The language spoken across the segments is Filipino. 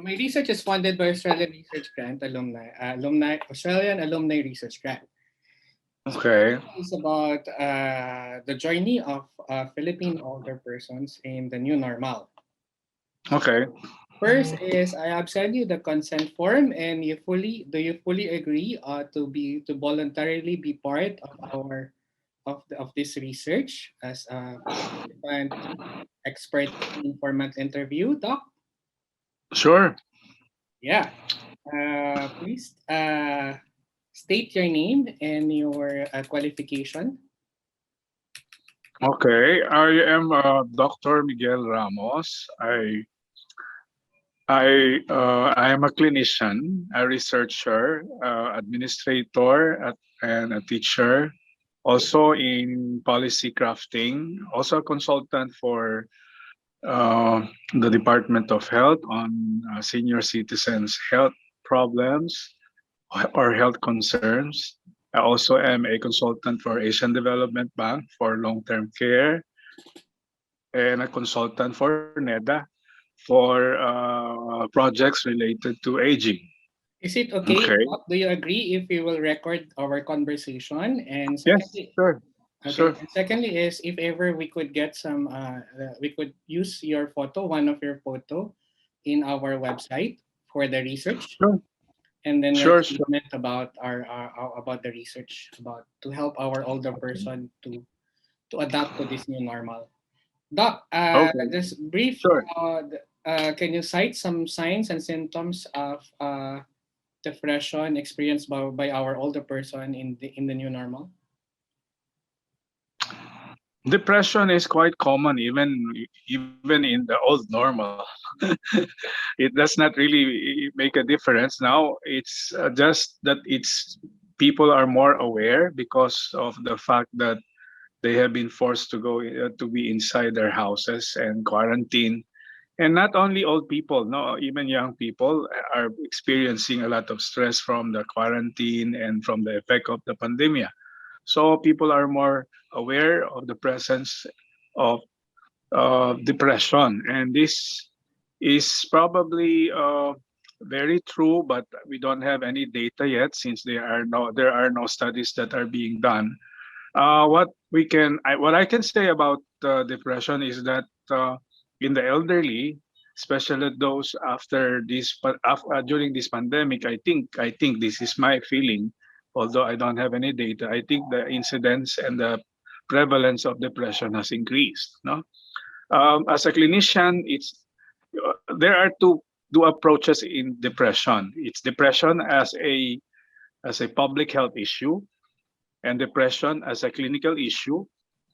My research is funded by Australian Research Grant Australian Alumni Research Grant. Okay. It's about the journey of Philippine older persons in the new normal. Okay. First is I have sent you the consent form, and do you fully agree to voluntarily be part of of this research as a participant expert informant interview, Doc? Sure. Yeah. Please state your name and your qualification. Okay. I am Dr. Miguel Ramos. I am a clinician, a researcher, administrator, and a teacher. Also in policy crafting. Also a consultant for the Department of Health on senior citizens' health problems or health concerns. I also am a consultant for Asian Development Bank for long-term care and a consultant for NEDA for projects related to aging. Is it okay? Okay. Do you agree if we will record our conversation? And Yes, secondly, sure. okay. Sure. And secondly is if ever we could get we could use your photo, one of your photo, in our website for the research, Sure. and then your Sure. Sure. statement about about the research about to help our older person to adapt to this new normal. Doc, Okay. just brief. Sure. Can you cite some signs and symptoms of depression experienced by our older person in the new normal? Depression is quite common even in the old normal. It does not really make a difference now. It's just that it's people are more aware because of the fact that they have been forced to go to be inside their houses and quarantine. And not only old people, no, even young people are experiencing a lot of stress from the quarantine and from the effect of the pandemic. So people are more aware of the presence of depression, and this is probably very true, but we don't have any data yet since there are no studies that are being done. What I can say about depression is that in the elderly, especially those during this pandemic, I think this is my feeling. Although I don't have any data, I think the incidence and the prevalence of depression has increased. No, as a clinician, there are two approaches in depression. It's depression as a public health issue and depression as a clinical issue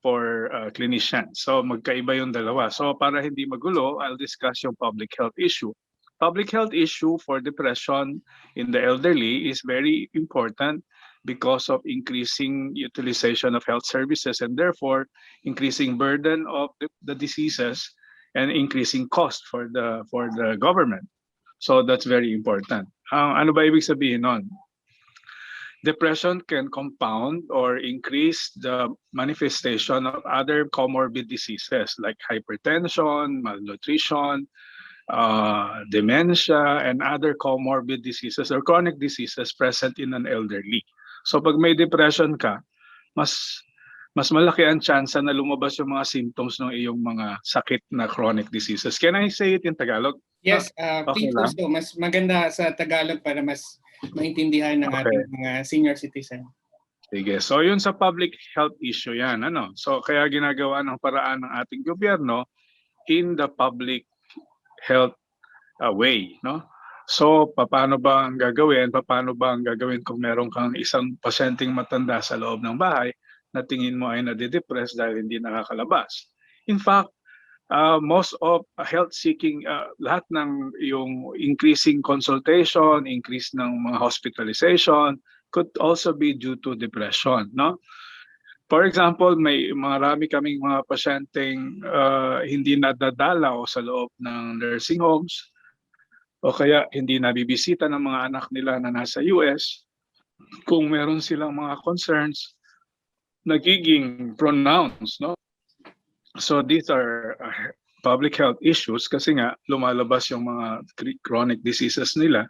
for clinicians. So magkaiba yung dalawa. So para hindi magulo, I'll discuss yung public health issue. Public health issue for depression in the elderly is very important because of increasing utilization of health services and therefore increasing burden of the diseases and increasing cost for the government. So that's very important. Ano ba ibig sabihin nun? Depression can compound or increase the manifestation of other comorbid diseases like hypertension, malnutrition, dementia, and other comorbid diseases or chronic diseases present in an elderly. So pag may depression ka, mas mas malaki ang tsansa na lumabas yung mga symptoms ng iyong mga sakit na chronic diseases. Can I say it in Tagalog? Yes, Okay please do lang? so. Mas maganda sa Tagalog para mas maintindihan ng Okay. ating mga senior citizen. Sige. So yun sa public health issue yan. Ano? So kaya ginagawa ng paraan ng ating gobyerno in the public health way. No? So paano ba ang gagawin? Paano ba ang gagawin kung meron kang isang pasyenteng matanda sa loob ng bahay na tingin mo ay nadidepress dahil hindi nakakalabas? In fact, most of health seeking, lahat ng yung increasing consultation, increase ng mga hospitalization could also be due to depression, no? For example, may marami kaming mga pasyenteng hindi nadadalaw sa loob ng nursing homes o kaya hindi nabibisita ng mga anak nila na nasa US. Kung meron silang mga concerns, nagiging pronounced, no? So these are public health issues kasi nga lumalabas yung mga chronic diseases nila,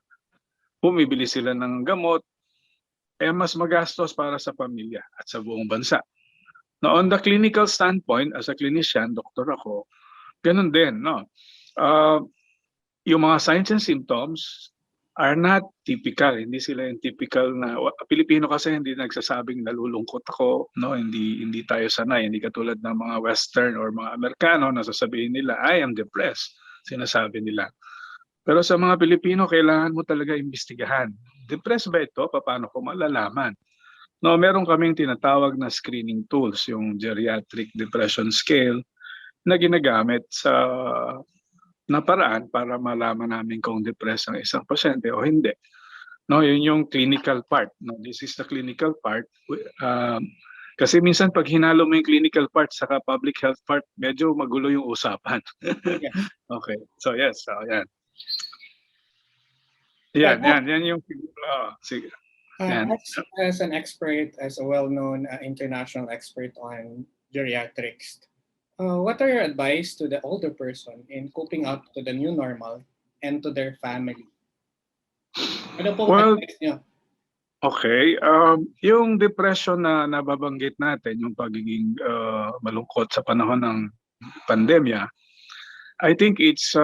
bumibili sila ng gamot, mas magastos para sa pamilya at sa buong bansa. Now, on the clinical standpoint, as a clinician, doktor ako, ganun din, no? Uh, yung mga signs and symptoms are not typical. Hindi sila yung typical na Pilipino kasi hindi nagsasabing nalulungkot ako, no? Hindi tayo sanay, hindi katulad ng mga Western or mga Amerikano na sasabihin nila, I am depressed, sinasabi nila. Pero sa mga Pilipino, kailangan mo talaga imbestigahan. Depressed ba ito? Paano ko malalaman? No, meron kaming tinatawag na screening tools, yung geriatric depression scale na ginagamit sa na paraan para malaman namin kung depressed ang isang pasyente o hindi. No, yun yung clinical part. No, this is the clinical part. Kasi minsan pag hinalo mo yung clinical part saka public health part, medyo magulo yung usapan. Yes. Okay. So yes, yan. Yan yung sige. As an expert, as a well-known international expert on geriatrics, what are your advice to the older person in coping up to the new normal and to their family? Ano pong advice niyo? Okay. Yung depression na nababanggit natin, yung pagiging malungkot sa panahon ng pandemya, I think it's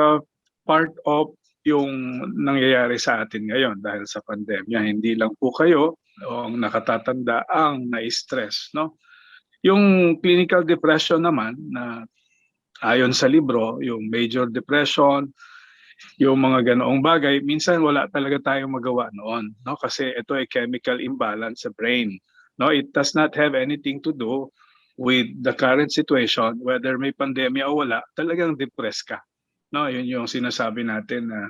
part of yung nangyayari sa atin ngayon dahil sa pandemya. Hindi lang po kayo o ang nakatatanda ang na-stress, no? Yung clinical depression naman na ayon sa libro, yung major depression, yung mga ganoong bagay, minsan wala talaga tayong magawa noon, no? Kasi ito ay chemical imbalance sa brain. No, it does not have anything to do with the current situation, whether may pandemya o wala, talagang depressed ka. No, yun yung sinasabi natin na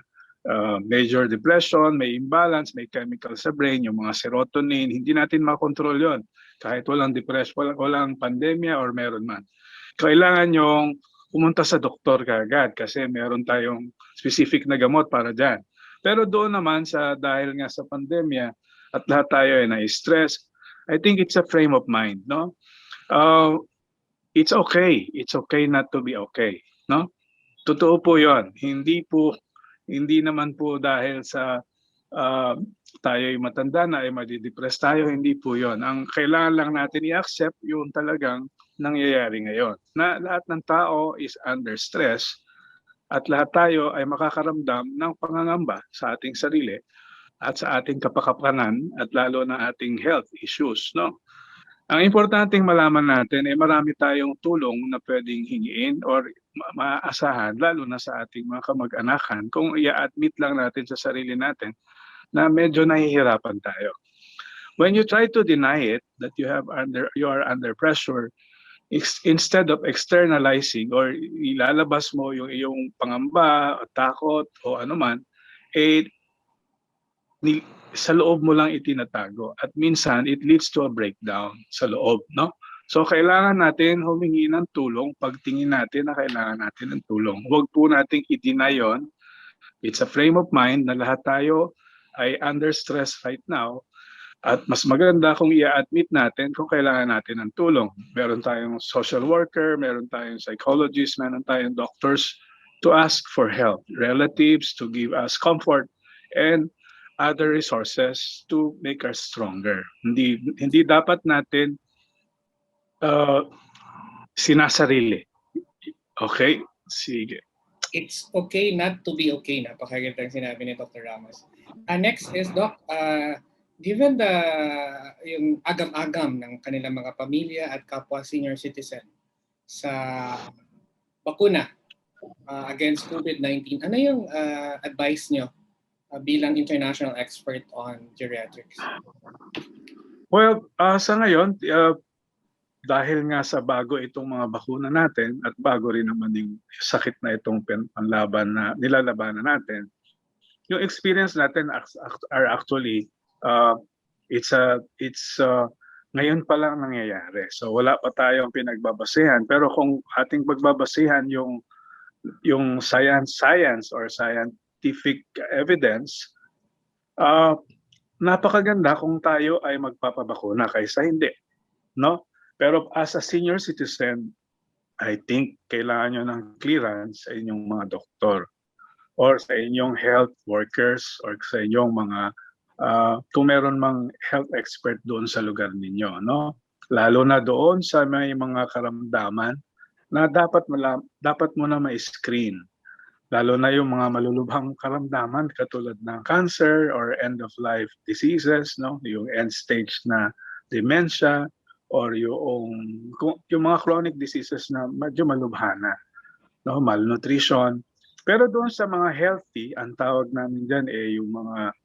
major depression, may imbalance, may chemical sa brain, yung mga serotonin, hindi natin makontrol yon. Kahit walang depression, walang pandemya or meron man. Kailangan yung pumunta sa doktor kaagad kasi meron tayong specific na gamot para dyan. Pero doon naman dahil nga sa pandemya at lahat tayo ay na-stress, I think it's a frame of mind, no? It's okay. It's okay not to be okay, no? Totoo po 'yon. Hindi naman po dahil sa tayo ay matanda na ay madidepress tayo, hindi po 'yon. Ang kailangan lang natin i-accept yung talagang nangyayari ngayon. Na lahat ng tao is under stress at lahat tayo ay makakaramdam ng pangangamba sa ating sarili at sa ating kapakapanan at lalo na ating health issues, no? Ang importanteng malaman natin ay marami tayong tulong na pwedeng hingiin or maaasahan lalo na sa ating mga kamag-anakan kung i-admit lang natin sa sarili natin na medyo nahihirapan tayo. When you try to deny it that you are under pressure, instead of externalizing or ilalabas mo yung iyong pangamba, takot o anuman, sa loob mo lang itinatago at minsan it leads to a breakdown sa loob, no? So kailangan natin humingi ng tulong pag tingin natin na kailangan natin ng tulong. Huwag po nating i-deny yon. It's a frame of mind na lahat tayo ay under stress right now at mas maganda kung i-admit natin kung kailangan natin ng tulong. Meron tayong social worker, meron tayong psychologist, meron tayong doctors to ask for help, relatives to give us comfort and other resources to make us stronger. Hindi dapat natin sinasarili. Okay? Sige. It's okay not to be okay. Napakagandang sinabi ni Dr. Ramos. Next is, Doc, given yung agam-agam ng kanilang mga pamilya at kapwa senior citizen sa bakuna against COVID-19, ano yung advice nyo bilang international expert on geriatrics? Well, sa ngayon, dahil nga sa bago itong mga bakuna natin at bago rin naman yung sakit na itong panlaban na nilalabanan natin, yung experience natin are actually it's ngayon pa lang nangyayari. So wala pa tayong pinagbabasehan, pero kung ating pagbabasehan yung science or scientific evidence, napakaganda kung tayo ay magpapabakuna kaysa hindi, no? Pero as a senior citizen, I think kailangan nyo ng clearance sa inyong mga doktor or sa inyong health workers or sa inyong mga kung meron mang health expert doon sa lugar ninyo, no? Lalo na doon sa may mga karamdaman na dapat mo na ma-screen. Lalo na yung mga malulubhang karamdaman katulad ng cancer or end of life diseases, no? Yung end stage na dementia or yung mga chronic diseases na medyo malubha na, no? Malnutrition. Pero doon sa mga healthy, ang tawag namin dyan yung mga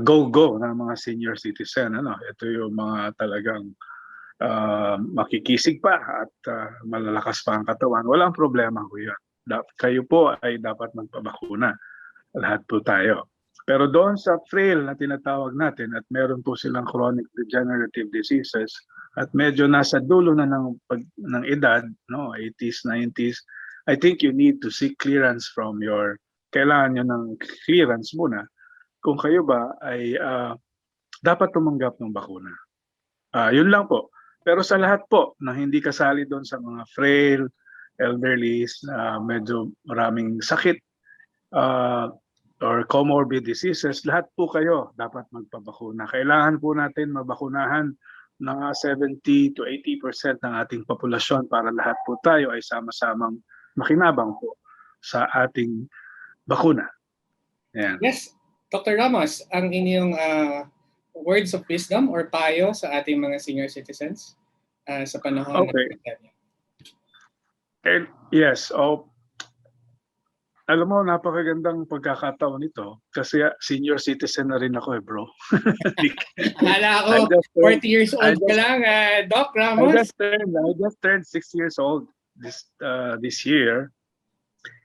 go-go na mga senior citizen. Ano? Ito yung mga talagang makikisig pa at malalakas pa ang katawan. Walang problema ko yun. Kayo po ay dapat magpabakuna. Lahat po tayo. Pero doon sa frail na tinatawag natin at meron po silang chronic degenerative diseases at medyo nasa dulo na ng edad, no, 80s, 90s, I think you need to seek clearance from kailangan nyo ng clearance muna kung kayo ba ay dapat tumanggap ng bakuna. Yun lang po. Pero sa lahat po na hindi kasali doon sa mga frail, elderlies, medyo maraming sakit, or comorbid diseases, lahat po kayo dapat magpabakuna. Kailangan po natin mabakunahan ng 70 to 80% ng ating populasyon para lahat po tayo ay sama-samang makinabang po sa ating bakuna. Ayan. Yes, Dr. Ramos, ang inyong words of wisdom or payo sa ating mga senior citizens sa panahon ng pandemya. Yes, alam mo, napakagandang pagkakataon nito kasi senior citizen na rin ako bro. Akala ko 40 years old ka lang, Doc Ramos. I just turned 6 years old this year.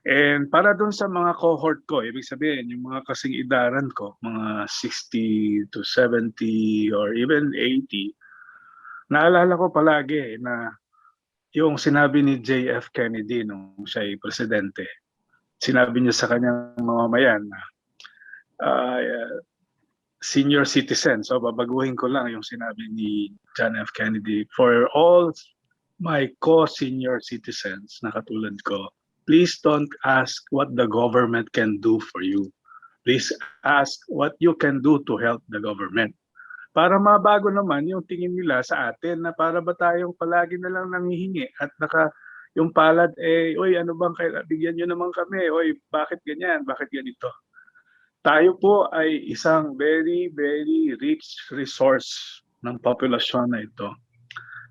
And para dun sa mga cohort ko, ibig sabihin, yung mga kasing idaran ko, mga 60 to 70 or even 80, naalala ko palagi na yung sinabi ni JF Kennedy nung siya ay presidente. Sinabi niya sa kanyang mamamayan na senior citizens. So babaguhin ko lang yung sinabi ni John F. Kennedy. For all my co-senior citizens na katulad ko, please don't ask what the government can do for you. Please ask what you can do to help the government. Para mabago naman yung tingin nila sa atin na para ba tayong palagi na lang nangihingi at yung palad oy, ano bang bigyan nyo naman kami, oy, bakit ganyan, bakit ganito. Tayo po ay isang very, very rich resource ng populasyon na ito.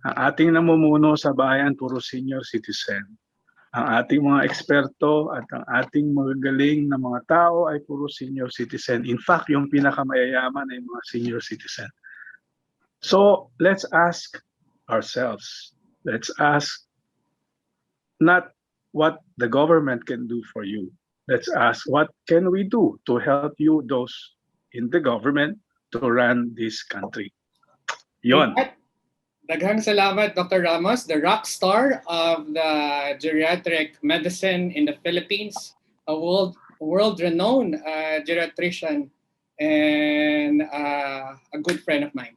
Ang ating namumuno sa bayan, puro senior citizen. Ang ating mga eksperto at ang ating magagaling na mga tao ay puro senior citizen. In fact, yung pinakamayayaman ay mga senior citizen. So, let's ask ourselves. Let's ask not what the government can do for you. Let's ask what can we do to help you, those in the government, to run this country. Yon. Daghang salamat, Dr. Ramos, the rock star of the geriatric medicine in the Philippines, a world-renowned geriatrician and a good friend of mine.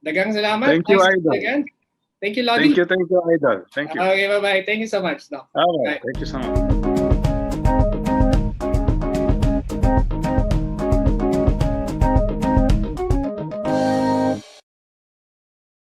Daghang salamat. Thank you, Idol. Again. Thank you, Lodi. Thank you, Idol. Thank you. Okay, bye-bye. Thank you so much, Doc. All right. Thank you so much.